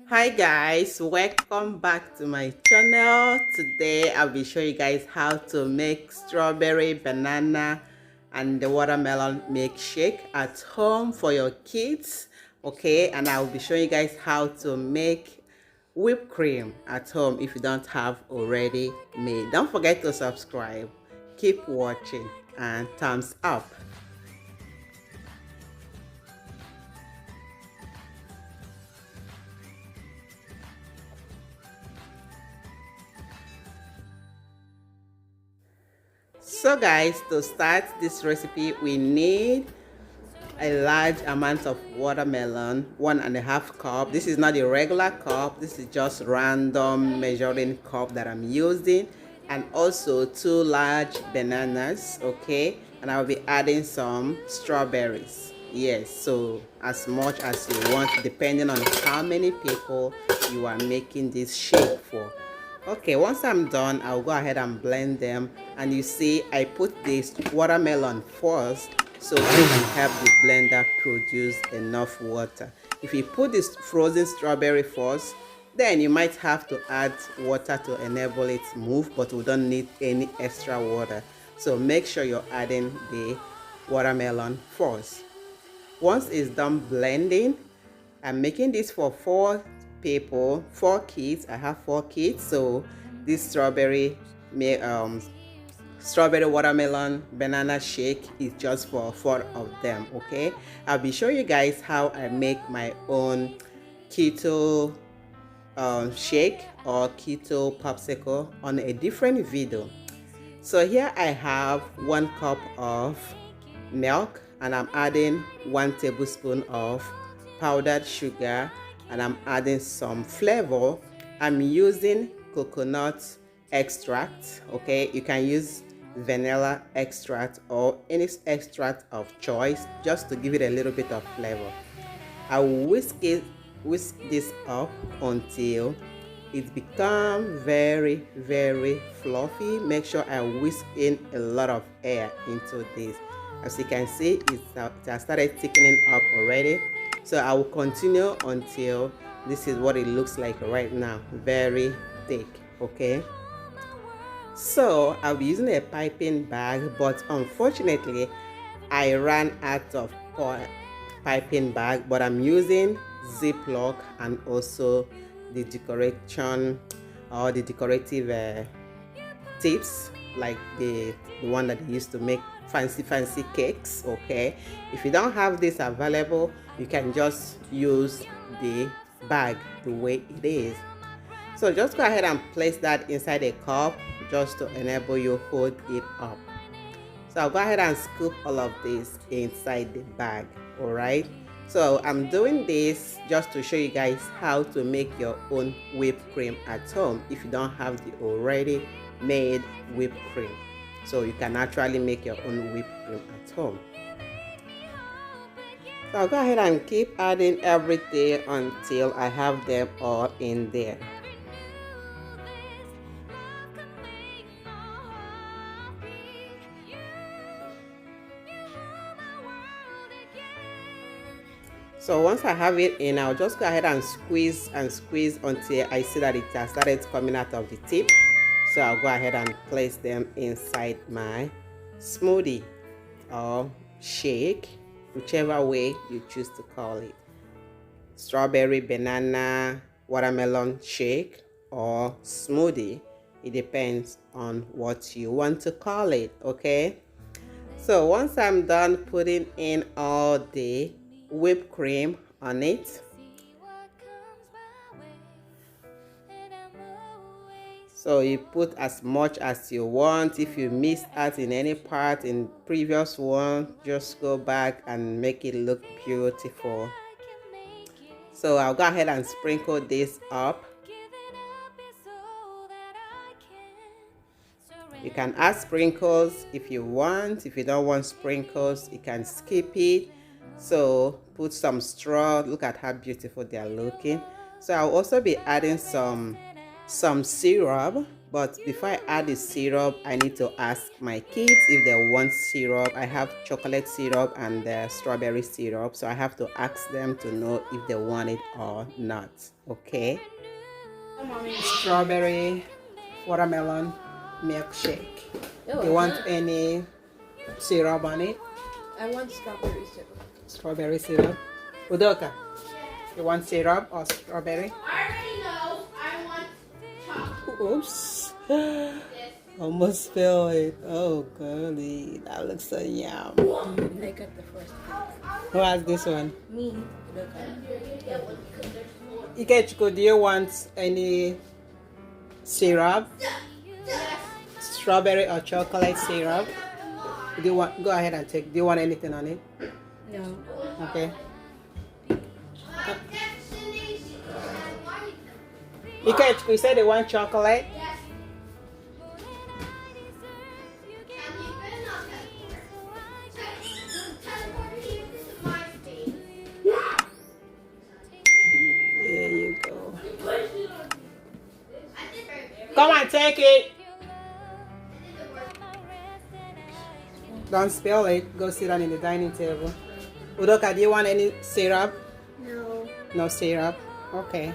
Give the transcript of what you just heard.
Hi guys, welcome back to my channel. Today I'll be showing you guys how to make strawberry, banana and the watermelon milkshake at home for your kids. Okay, and I'll be showing you guys how to make whipped cream at home if you don't have already made. Don't forget to subscribe, keep watching, and thumbs up. So guys, to start this recipe we need a large amount of watermelon, 1.5 cup. This is not a regular cup, this is just random measuring cup that I'm using, and also 2 large bananas. Okay, and I'll be adding some strawberries. Yes, so as much as you want depending on how many people you are making this shake for. Okay, once I'm done, I'll go ahead and blend them. And you see, I put this watermelon first so I can help the blender produce enough water. If you put this frozen strawberry first, then you might have to add water to enable it to move, but we don't need any extra water. So make sure you're adding the watermelon first. Once it's done blending, I'm making this for 4 people, 4 kids. I have 4 kids, so this strawberry watermelon banana shake is just for 4 of them. Okay, I'll be showing you guys how I make my own keto shake or keto popsicle on a different video. So here I have 1 cup of milk, and I'm adding 1 tablespoon of powdered sugar, and I'm adding some flavor. I'm using coconut extract. Okay, you can use vanilla extract or any extract of choice just to give it a little bit of flavor. I will whisk this up until it becomes very fluffy. Make sure I whisk in a lot of air into this. As you can see, it has started thickening up already. So I will continue until this is what it looks like right now, very thick. Okay, so I'll be using a piping bag, but unfortunately I ran out of piping bag, but I'm using Ziploc and also the decoration or the decorative tips, like the one that they used to make fancy cakes. Okay, if you don't have this available, you can just use the bag the way it is. So just go ahead and place that inside a cup just to enable you hold it up. So I'll go ahead and scoop all of this inside the bag. All right, so I'm doing this just to show you guys how to make your own whipped cream at home if you don't have the already made whipped cream. So you can actually make your own whipped cream at home. So I'll go ahead and keep adding everything until I have them all in there. So once I have it in, I'll just go ahead and squeeze until I see that it has started coming out of the tip. So I'll go ahead and place them inside my smoothie or shake, whichever way you choose to call it. Strawberry, banana, watermelon shake or smoothie. It depends on what you want to call it. Okay, so once I'm done putting in all the whipped cream on it, so you put as much as you want. If you missed out in any part in previous one, just go back and make it look beautiful. So I'll go ahead and sprinkle this up. You can add sprinkles if you want. If you don't want sprinkles, you can skip it. So put some straw. Look at how beautiful they are looking. So I'll also be adding some syrup. But before I add the syrup, I need to ask my kids if they want syrup. I have chocolate syrup and strawberry syrup, so I have to ask them to know if they want it or not. Okay. Strawberry watermelon milkshake. Oh, You want any syrup on it? I want strawberry syrup. Strawberry syrup. Udoka, you want syrup or strawberry? I already know. I want chocolate. Oops. Almost spilled it. Oh, girly. That looks so yum. I got the first one. Who has this one? Me. Ikechiko, do you want any syrup? Strawberry or chocolate syrup? Do you want? Go ahead and take. Do you want anything on it? No. Okay. Ikechiko, you said they want chocolate? There you go. Come on, take it. Don't spill it. Go sit down in the dining table. Udoka, do you want any syrup? No. No syrup? Okay.